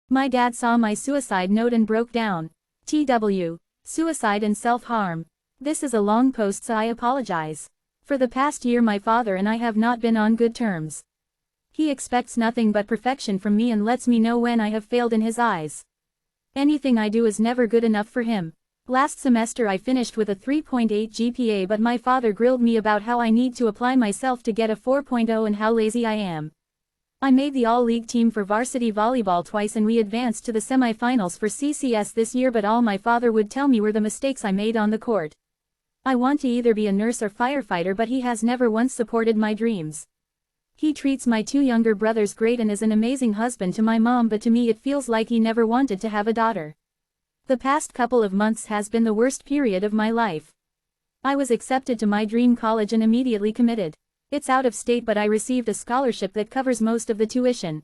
My dad saw my suicide note and broke down. TW. Suicide and self-harm. This is a long post, so I apologize. For the past year my father and I have not been on good terms. He expects nothing but perfection from me and lets me know when I have failed in his eyes. Anything I do is never good enough for him. Last semester I finished with a 3.8 GPA, but my father grilled me about how I need to apply myself to get a 4.0 and how lazy I am. I made the all-league team for varsity volleyball twice and we advanced to the semi-finals for CCS this year, but all my father would tell me were the mistakes I made on the court. I want to either be a nurse or firefighter, but he has never once supported my dreams. He treats my two younger brothers great and is an amazing husband to my mom, but to me it feels like he never wanted to have a daughter. The past couple of months has been the worst period of my life. I was accepted to my dream college and immediately committed. It's out of state, but I received a scholarship that covers most of the tuition.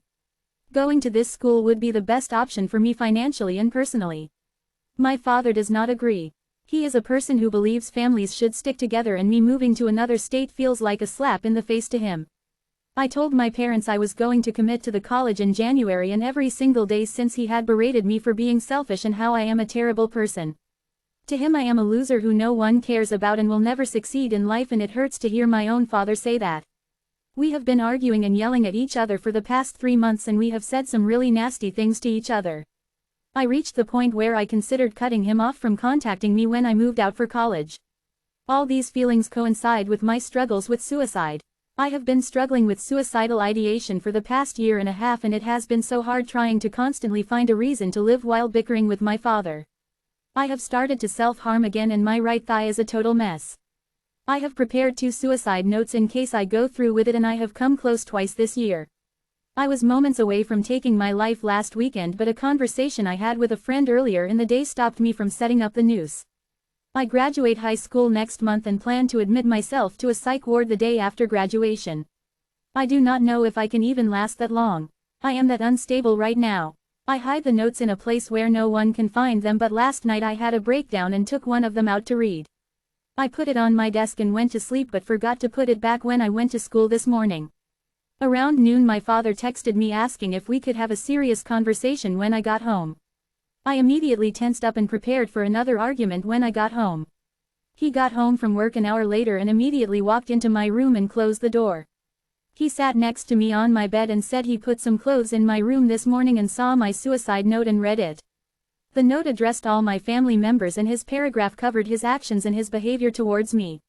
Going to this school would be the best option for me financially and personally. My father does not agree. He is a person who believes families should stick together, and me moving to another state feels like a slap in the face to him. I told my parents I was going to commit to the college in January, and every single day since he had berated me for being selfish and how I am a terrible person. To him I am a loser who no one cares about and will never succeed in life, and it hurts to hear my own father say that. We have been arguing and yelling at each other for the past 3 months, and we have said some really nasty things to each other. I reached the point where I considered cutting him off from contacting me when I moved out for college. All these feelings coincide with my struggles with suicide. I have been struggling with suicidal ideation for the past year and a half, and it has been so hard trying to constantly find a reason to live while bickering with my father. I have started to self-harm again, and my right thigh is a total mess. I have prepared 2 suicide notes in case I go through with it, and I have come close twice this year. I was moments away from taking my life last weekend, but a conversation I had with a friend earlier in the day stopped me from setting up the noose. I graduate high school next month and plan to admit myself to a psych ward the day after graduation. I do not know if I can even last that long. I am that unstable right now. I hide the notes in a place where no one can find them, but last night I had a breakdown and took one of them out to read. I put it on my desk and went to sleep, but forgot to put it back when I went to school this morning. Around noon my father texted me asking if we could have a serious conversation when I got home. I immediately tensed up and prepared for another argument when I got home. He got home from work an hour later and immediately walked into my room and closed the door. He sat next to me on my bed and said he put some clothes in my room this morning and saw my suicide note and read it. The note addressed all my family members, and his paragraph covered his actions and his behavior towards me.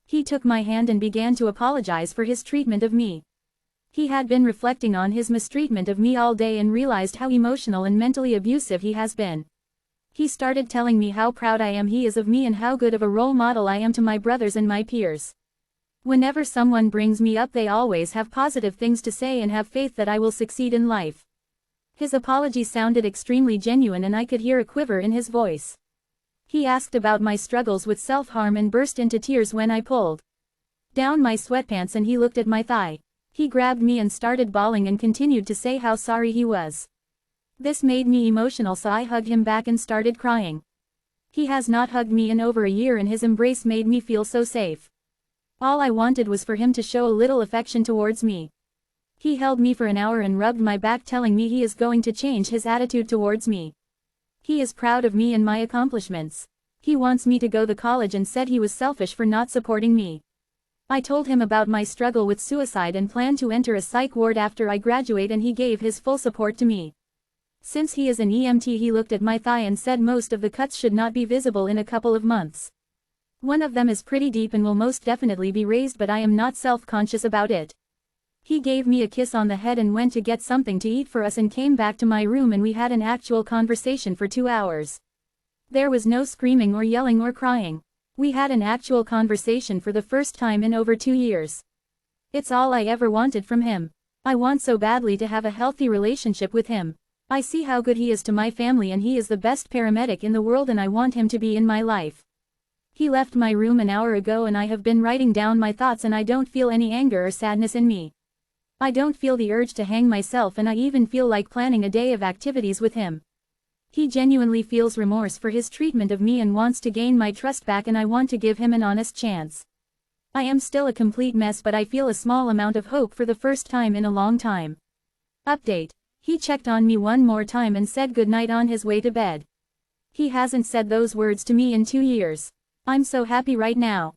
He took my hand and began to apologize for his treatment of me. He had been reflecting on his mistreatment of me all day and realized how emotional and mentally abusive he has been. He started telling me how proud I am he is of me and how good of a role model I am to my brothers and my peers. Whenever someone brings me up, they always have positive things to say and have faith that I will succeed in life. His apology sounded extremely genuine, and I could hear a quiver in his voice. He asked about my struggles with self-harm and burst into tears when I pulled down my sweatpants and he looked at my thigh. He grabbed me and started bawling and continued to say how sorry he was. This made me emotional, so I hugged him back and started crying. He has not hugged me in over a year, and his embrace made me feel so safe. All I wanted was for him to show a little affection towards me. He held me for an hour and rubbed my back, telling me he is going to change his attitude towards me. He is proud of me and my accomplishments. He wants me to go to college and said he was selfish for not supporting me. I told him about my struggle with suicide and plan to enter a psych ward after I graduate, and he gave his full support to me. Since he is an EMT, he looked at my thigh and said most of the cuts should not be visible in a couple of months. One of them is pretty deep and will most definitely be raised, but I am not self-conscious about it. He gave me a kiss on the head and went to get something to eat for us and came back to my room, and we had an actual conversation for 2 hours. There was no screaming or yelling or crying. We had an actual conversation for the first time in over 2 years. It's all I ever wanted from him. I want so badly to have a healthy relationship with him. I see how good he is to my family, and he is the best paramedic in the world, and I want him to be in my life. He left my room an hour ago, and I have been writing down my thoughts, and I don't feel any anger or sadness in me. I don't feel the urge to hang myself, and I even feel like planning a day of activities with him. He genuinely feels remorse for his treatment of me and wants to gain my trust back, and I want to give him an honest chance. I am still a complete mess, but I feel a small amount of hope for the first time in a long time. Update. He checked on me one more time and said goodnight on his way to bed. He hasn't said those words to me in 2 years. I'm so happy right now.